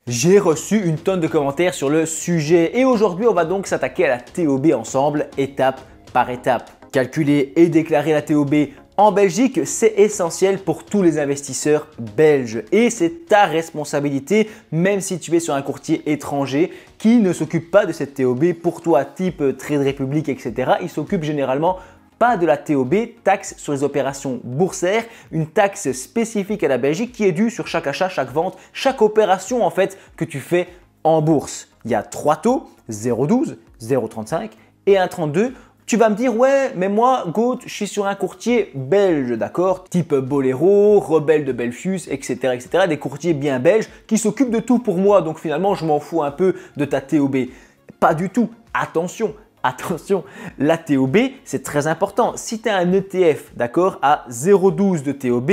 J'ai reçu une tonne de commentaires sur le sujet et aujourd'hui on va donc s'attaquer à la TOB ensemble, étape par étape. Calculer et déclarer la TOB en Belgique, c'est essentiel pour tous les investisseurs belges et c'est ta responsabilité même si tu es sur un courtier étranger qui ne s'occupe pas de cette TOB pour toi, type Trade Republic, etc. Il s'occupe généralement pas de la TOB, taxe sur les opérations boursières, une taxe spécifique à la Belgique qui est due sur chaque achat, chaque vente, chaque opération en fait que tu fais en bourse. Il y a 3 taux, 0,12, 0,35 et 1,32. Tu vas me dire, ouais, mais moi, Goat, je suis sur un courtier belge, d'accord? Type Bolero, Rebelle de Belfius, etc., etc. Des courtiers bien belges qui s'occupent de tout pour moi. Donc finalement, je m'en fous un peu de ta TOB. Pas du tout. Attention. Attention, la TOB, c'est très important. Si tu as un ETF, d'accord, à 0,12 de TOB,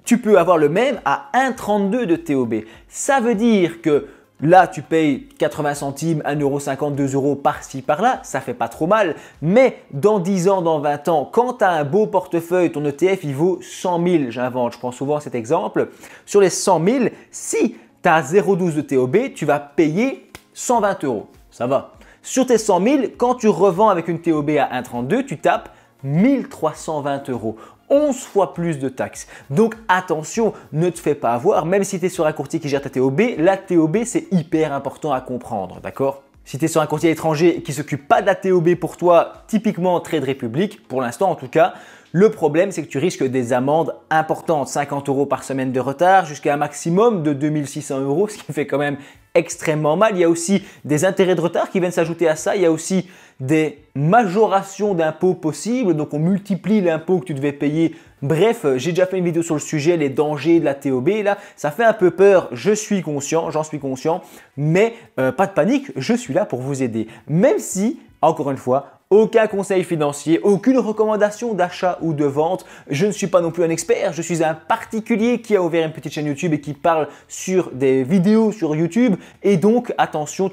tu peux avoir le même à 1,32 de TOB. Ça veut dire que là, tu payes 80 centimes, 1,50 €, 2 € par-ci, par-là, ça fait pas trop mal. Mais dans 10 ans, dans 20 ans, quand tu as un beau portefeuille, ton ETF, il vaut 100 000, j'invente, je prends souvent cet exemple. Sur les 100 000, si tu as 0,12 de TOB, tu vas payer 120 €. Ça va. Sur tes 100 000, quand tu revends avec une TOB à 1,32, tu tapes 1320 €. 11 fois plus de taxes. Donc attention, ne te fais pas avoir, même si tu es sur un courtier qui gère ta TOB, la TOB c'est hyper important à comprendre, d'accord? Si tu es sur un courtier étranger qui ne s'occupe pas de la TOB pour toi, typiquement Trade Republic, pour l'instant en tout cas, le problème c'est que tu risques des amendes importantes, 50 € par semaine de retard jusqu'à un maximum de 2600 €, ce qui fait quand même extrêmement mal. Il y a aussi des intérêts de retard qui viennent s'ajouter à ça. Il y a aussi des majorations d'impôts possibles. Donc, on multiplie l'impôt que tu devais payer. Bref, j'ai déjà fait une vidéo sur le sujet, les dangers de la TOB. Là, ça fait un peu peur. Je suis conscient, j'en suis conscient. Mais pas de panique, je suis là pour vous aider. Même si, encore une fois, aucun conseil financier, aucune recommandation d'achat ou de vente. Je ne suis pas non plus un expert, je suis un particulier qui a ouvert une petite chaîne YouTube et qui parle sur des vidéos sur YouTube. Et donc, attention,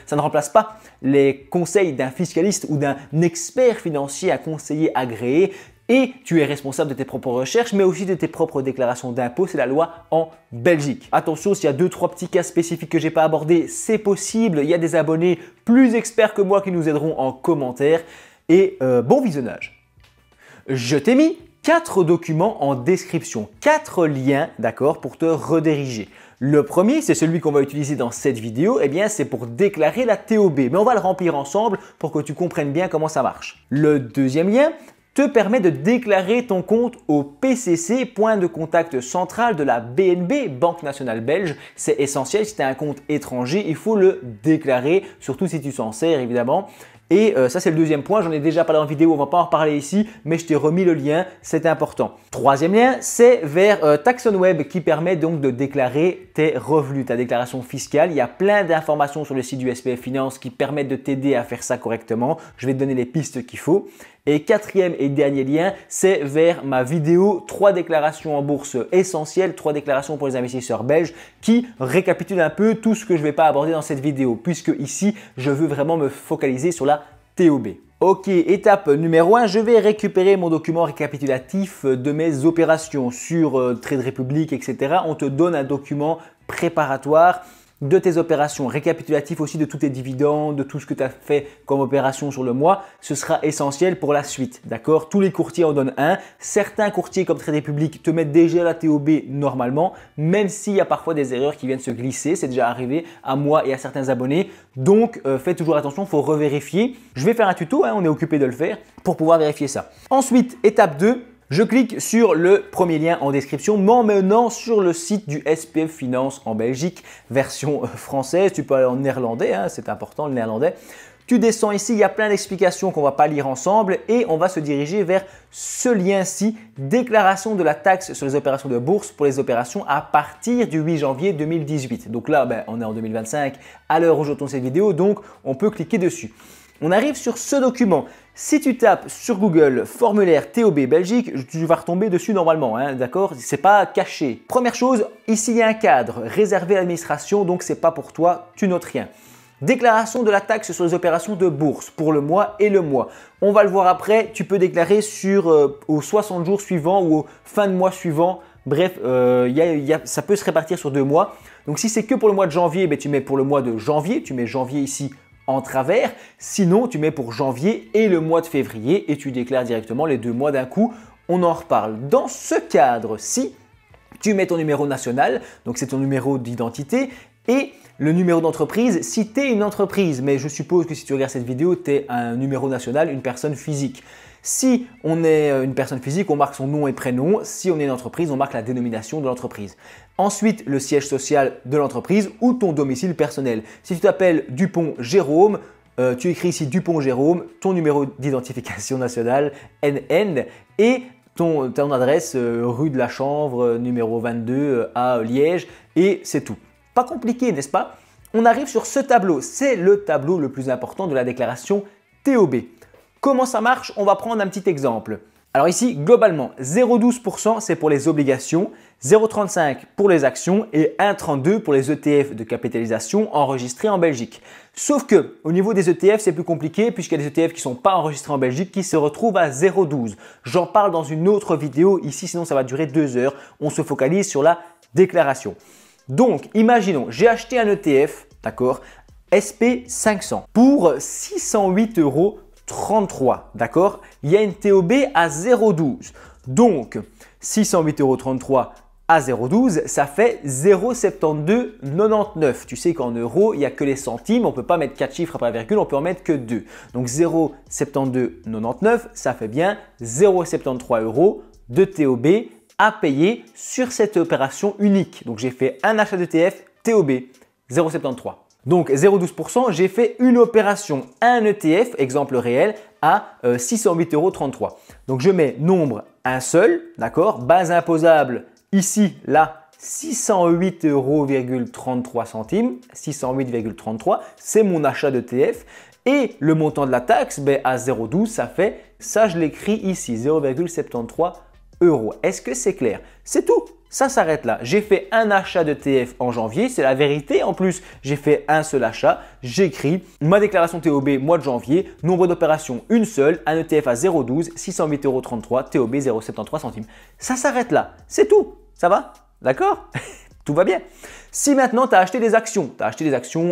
ça ne remplace pas les conseils d'un fiscaliste ou d'un expert financier, un conseiller agréé. Et tu es responsable de tes propres recherches, mais aussi de tes propres déclarations d'impôts. C'est la loi en Belgique. Attention, s'il y a 2-3 petits cas spécifiques que je n'ai pas abordés, c'est possible. Il y a des abonnés plus experts que moi qui nous aideront en commentaire. Et bon visionnage. Je t'ai mis 4 documents en description, 4 liens, d'accord, pour te rediriger. Le premier, c'est celui qu'on va utiliser dans cette vidéo, eh bien c'est pour déclarer la TOB. Mais on va le remplir ensemble pour que tu comprennes bien comment ça marche. Le deuxième lien te permet de déclarer ton compte au PCC, point de contact central de la BNB, Banque Nationale Belge. C'est essentiel, si tu as un compte étranger, il faut le déclarer, surtout si tu s'en sers évidemment. Et ça, c'est le deuxième point. J'en ai déjà parlé en vidéo, on ne va pas en reparler ici, mais je t'ai remis le lien, c'est important. Troisième lien, c'est vers TaxonWeb qui permet donc de déclarer tes revenus, ta déclaration fiscale. Il y a plein d'informations sur le site du SPF Finance qui permettent de t'aider à faire ça correctement. Je vais te donner les pistes qu'il faut. Et quatrième et dernier lien, c'est vers ma vidéo 3 déclarations en bourse essentielles, 3 déclarations pour les investisseurs belges qui récapitule un peu tout ce que je ne vais pas aborder dans cette vidéo puisque ici, je veux vraiment me focaliser sur la TOB. Ok, étape numéro 1, je vais récupérer mon document récapitulatif de mes opérations sur Trade Republic, etc. On te donne un document préparatoire de tes opérations, récapitulatif aussi de tous tes dividendes, de tout ce que tu as fait comme opération sur le mois. Ce sera essentiel pour la suite, d'accord? Tous les courtiers en donnent un. Certains courtiers comme Trade Republic te mettent déjà la TOB normalement, même s'il y a parfois des erreurs qui viennent se glisser. C'est déjà arrivé à moi et à certains abonnés. Donc, fais toujours attention, il faut revérifier. Je vais faire un tuto, on est occupé de le faire pour pouvoir vérifier ça. Ensuite, étape 2. Je clique sur le premier lien en description, m'emmenant sur le site du SPF Finance en Belgique, version française. Tu peux aller en néerlandais, c'est important le néerlandais. Tu descends ici, il y a plein d'explications qu'on ne va pas lire ensemble et on va se diriger vers ce lien-ci, déclaration de la taxe sur les opérations de bourse pour les opérations à partir du 8 janvier 2018. Donc là, on est en 2025 à l'heure où je tourne cette vidéo, donc on peut cliquer dessus. On arrive sur ce document. Si tu tapes sur Google formulaire TOB Belgique, tu vas retomber dessus normalement, d'accord? C'est pas caché. Première chose, ici il y a un cadre réservé à l'administration, donc c'est pas pour toi, tu notes rien. Déclaration de la taxe sur les opérations de bourse pour le mois et le mois. On va le voir après, tu peux déclarer aux 60 jours suivants ou aux fins de mois suivants. Bref, ça peut se répartir sur 2 mois. Donc si c'est que pour le mois de janvier, ben, tu mets pour le mois de janvier, tu mets janvier ici en travers. Sinon, tu mets pour janvier et le mois de février et tu déclares directement les 2 mois d'un coup. On en reparle. Dans ce cadre-ci, tu mets ton numéro national, donc c'est ton numéro d'identité et le numéro d'entreprise si tu es une entreprise. Mais je suppose que si tu regardes cette vidéo, tu es un numéro national, une personne physique. Si on est une personne physique, on marque son nom et prénom. Si on est une entreprise, on marque la dénomination de l'entreprise. Ensuite, le siège social de l'entreprise ou ton domicile personnel. Si tu t'appelles Dupont Jérôme, tu écris ici Dupont Jérôme, ton numéro d'identification nationale, NN, et ton adresse rue de la Chanvre, numéro 22 à Liège, et c'est tout. Pas compliqué, n'est-ce pas? On arrive sur ce tableau. C'est le tableau le plus important de la déclaration TOB. Comment ça marche? On va prendre un petit exemple. Alors ici, globalement, 0,12% c'est pour les obligations, 0,35% pour les actions et 1,32% pour les ETF de capitalisation enregistrés en Belgique. Sauf que au niveau des ETF, c'est plus compliqué puisqu'il y a des ETF qui ne sont pas enregistrés en Belgique qui se retrouvent à 0,12%. J'en parle dans une autre vidéo ici, sinon ça va durer 2 heures. On se focalise sur la déclaration. Donc, imaginons, j'ai acheté un ETF, d'accord, SP500 pour 608,33 €, d'accord? Il y a une TOB à 0,12. Donc, 608,33 € à 0,12, ça fait 0,7299. Tu sais qu'en euros, il n'y a que les centimes. On ne peut pas mettre 4 chiffres après la virgule, on peut en mettre que 2. Donc, 0,7299, ça fait bien 0,73 € de TOB à payer sur cette opération unique. Donc, j'ai fait un achat d'ETF TOB 0,73. Donc 0,12%, j'ai fait une opération, un ETF, exemple réel, à 608,33 €. Donc je mets nombre un seul, d'accord, base imposable ici, là, 608,33 €, 608,33, c'est mon achat d'ETF. Et le montant de la taxe, ben, à 0,12, ça fait, ça je l'écris ici, 0,73 €. Est-ce que c'est clair? C'est tout. Ça s'arrête là. J'ai fait un achat d'ETF en janvier, c'est la vérité. En plus, j'ai fait un seul achat. J'écris ma déclaration TOB mois de janvier, nombre d'opérations une seule, un ETF à 0,12, 608,33 €, TOB 0,73 centimes. Ça s'arrête là. C'est tout. Ça va? D'accord? Tout va bien. Si maintenant tu as acheté des actions,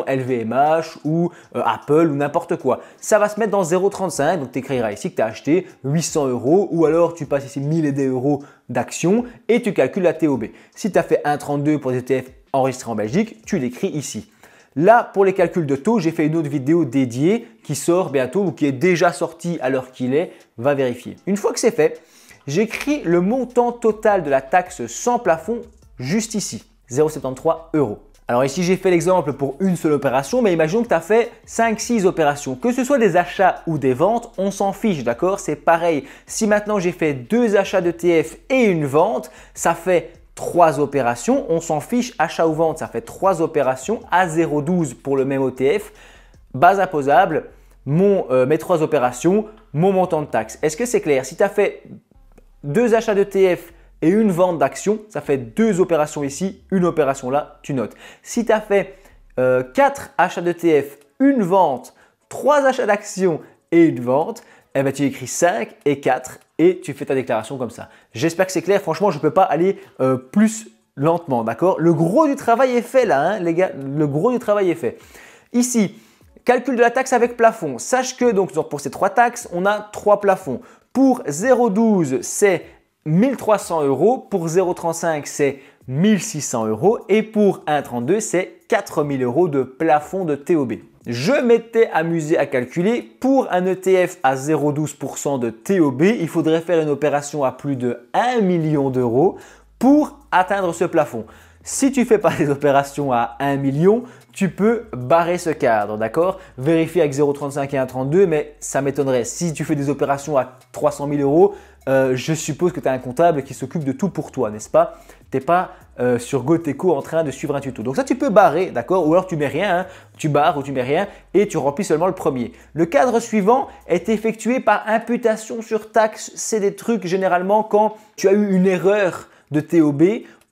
LVMH ou Apple ou n'importe quoi, ça va se mettre dans 0,35. Donc tu écriras ici que tu as acheté 800 € ou alors tu passes ici 1000 et des euros d'actions et tu calcules la TOB. Si tu as fait 1,32 pour des ETF enregistrés en Belgique, tu l'écris ici. Là, pour les calculs de taux, j'ai fait une autre vidéo dédiée qui sort bientôt ou qui est déjà sortie à l'heure qu'il est. Va vérifier. Une fois que c'est fait, j'écris le montant total de la taxe sans plafond juste ici. 0,73 €. Alors ici, j'ai fait l'exemple pour une seule opération, mais imaginons que tu as fait 5-6 opérations. Que ce soit des achats ou des ventes, on s'en fiche, d'accord? C'est pareil. Si maintenant j'ai fait 2 achats d'ETF et une vente, ça fait 3 opérations. On s'en fiche, achat ou vente, ça fait 3 opérations à 0,12 pour le même ETF. Base imposable, mes 3 opérations, mon montant de taxe. Est-ce que c'est clair? Si tu as fait 2 achats d'ETF et une vente d'actions, ça fait 2 opérations ici, une opération là, tu notes. Si tu as fait 4 achats d'ETF, une vente, 3 achats d'actions et une vente, eh ben, tu écris 5 et 4 et tu fais ta déclaration comme ça. J'espère que c'est clair. Franchement, je ne peux pas aller plus lentement, d'accord? Le gros du travail est fait là, hein, les gars. Le gros du travail est fait. Ici, calcul de la taxe avec plafond. Sache que donc, pour ces 3 taxes, on a 3 plafonds. Pour 0,12, c'est 1300 €, pour 0,35 c'est 1600 € et pour 1,32 c'est 4000 € de plafond de TOB. Je m'étais amusé à calculer pour un ETF à 0,12% de TOB, il faudrait faire une opération à plus de 1 million d'euros pour atteindre ce plafond. Si tu ne fais pas des opérations à 1 million, tu peux barrer ce cadre, d'accord? Vérifie avec 0,35 et 1,32, mais ça m'étonnerait. Si tu fais des opérations à 300 000 €, je suppose que tu as un comptable qui s'occupe de tout pour toi, n'est-ce pas? Tu n'es pas sur Goteco en train de suivre un tuto. Donc ça, tu peux barrer, d'accord? Ou alors tu mets rien, hein? Tu barres ou tu mets rien et tu remplis seulement le premier. Le cadre suivant est effectué par imputation sur taxe. C'est des trucs généralement quand tu as eu une erreur de TOB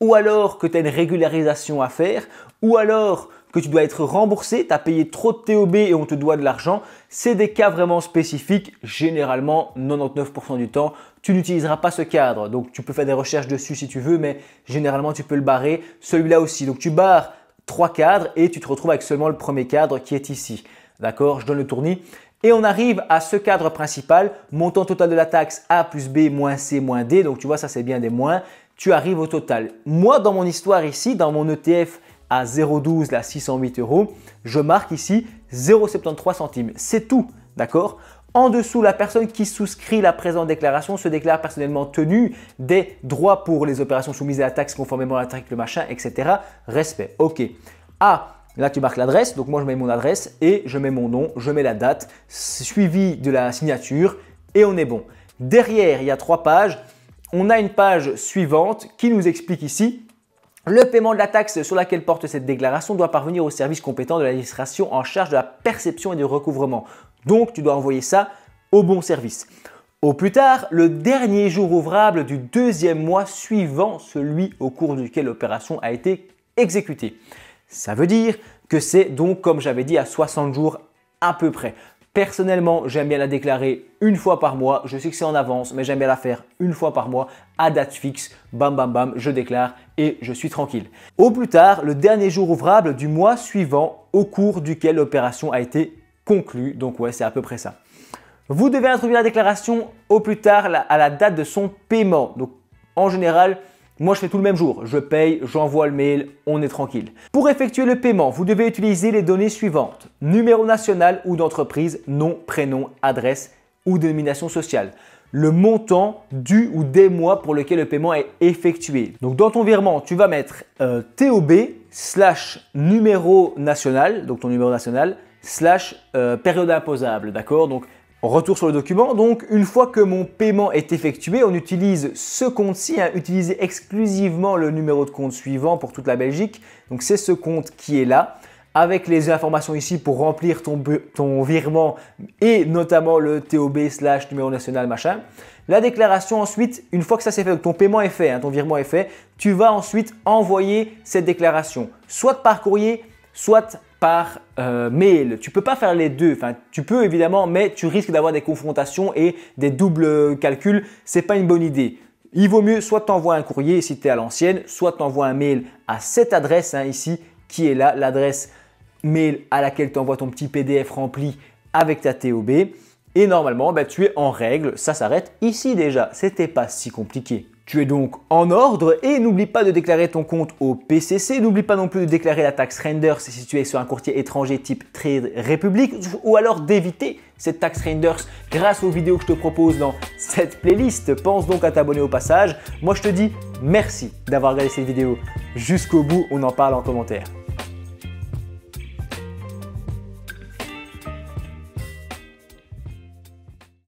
ou alors que tu as une régularisation à faire ou alors que tu dois être remboursé, tu as payé trop de TOB et on te doit de l'argent. C'est des cas vraiment spécifiques. Généralement, 99% du temps, tu n'utiliseras pas ce cadre. Donc, tu peux faire des recherches dessus si tu veux, mais généralement, tu peux le barrer. Celui-là aussi. Donc, tu barres 3 cadres et tu te retrouves avec seulement le premier cadre qui est ici. D'accord? Je donne le tournis. Et on arrive à ce cadre principal, montant total de la taxe A plus B moins C moins D. Donc tu vois, ça c'est bien des moins. Tu arrives au total. Moi, dans mon histoire ici, dans mon ETF à 0,12, là 608 €, je marque ici 0,73 centimes. C'est tout, d'accord? En dessous, la personne qui souscrit la présente déclaration se déclare personnellement tenue des droits pour les opérations soumises à la taxe conformément à l'article machin, etc. Respect. OK. A. Là, tu marques l'adresse. Donc, moi, je mets mon adresse et je mets mon nom, je mets la date, suivi de la signature et on est bon. Derrière, il y a 3 pages. On a une page suivante qui nous explique ici: le paiement de la taxe sur laquelle porte cette déclaration doit parvenir au service compétent de l'administration en charge de la perception et du recouvrement. Donc, tu dois envoyer ça au bon service. Au plus tard, le dernier jour ouvrable du 2e mois suivant celui au cours duquel l'opération a été exécutée. Ça veut dire que c'est donc, comme j'avais dit, à 60 jours à peu près. Personnellement, j'aime bien la déclarer une fois par mois. Je sais que c'est en avance, mais j'aime bien la faire une fois par mois à date fixe. Bam, bam, bam, je déclare et je suis tranquille. Au plus tard, le dernier jour ouvrable du mois suivant au cours duquel l'opération a été conclue. Donc ouais, c'est à peu près ça. Vous devez introduire la déclaration au plus tard à la date de son paiement. Donc en général, moi, je fais tout le même jour. Je paye, j'envoie le mail, on est tranquille. Pour effectuer le paiement, vous devez utiliser les données suivantes: numéro national ou d'entreprise, nom, prénom, adresse ou dénomination sociale. Le montant du ou des mois pour lequel le paiement est effectué. Donc, dans ton virement, tu vas mettre TOB / numéro national, donc ton numéro national, / période imposable. D'accord? Donc, retour sur le document. Donc, une fois que mon paiement est effectué, on utilise ce compte-ci, utiliser exclusivement le numéro de compte suivant pour toute la Belgique. Donc, c'est ce compte qui est là, avec les informations ici pour remplir ton virement et notamment le TOB / numéro national machin. La déclaration ensuite, une fois que ça c'est fait, donc ton paiement est fait, ton virement est fait, tu vas ensuite envoyer cette déclaration, soit par courrier, soit par mail. Tu ne peux pas faire les deux. Enfin, tu peux évidemment, mais tu risques d'avoir des confrontations et des doubles calculs. Ce n'est pas une bonne idée. Il vaut mieux soit t'envoies un courrier si tu es à l'ancienne, soit t'envoies un mail à cette adresse ici qui est là, l'adresse mail à laquelle tu envoies ton petit PDF rempli avec ta TOB. Et normalement, tu es en règle. Ça s'arrête ici déjà. C'était pas si compliqué. Tu es donc en ordre et n'oublie pas de déclarer ton compte au PCC. N'oublie pas non plus de déclarer la taxe Renders si tu es sur un courtier étranger type Trade Republic, ou alors d'éviter cette taxe Renders grâce aux vidéos que je te propose dans cette playlist. Pense donc à t'abonner au passage. Moi, je te dis merci d'avoir regardé cette vidéo jusqu'au bout. On en parle en commentaire.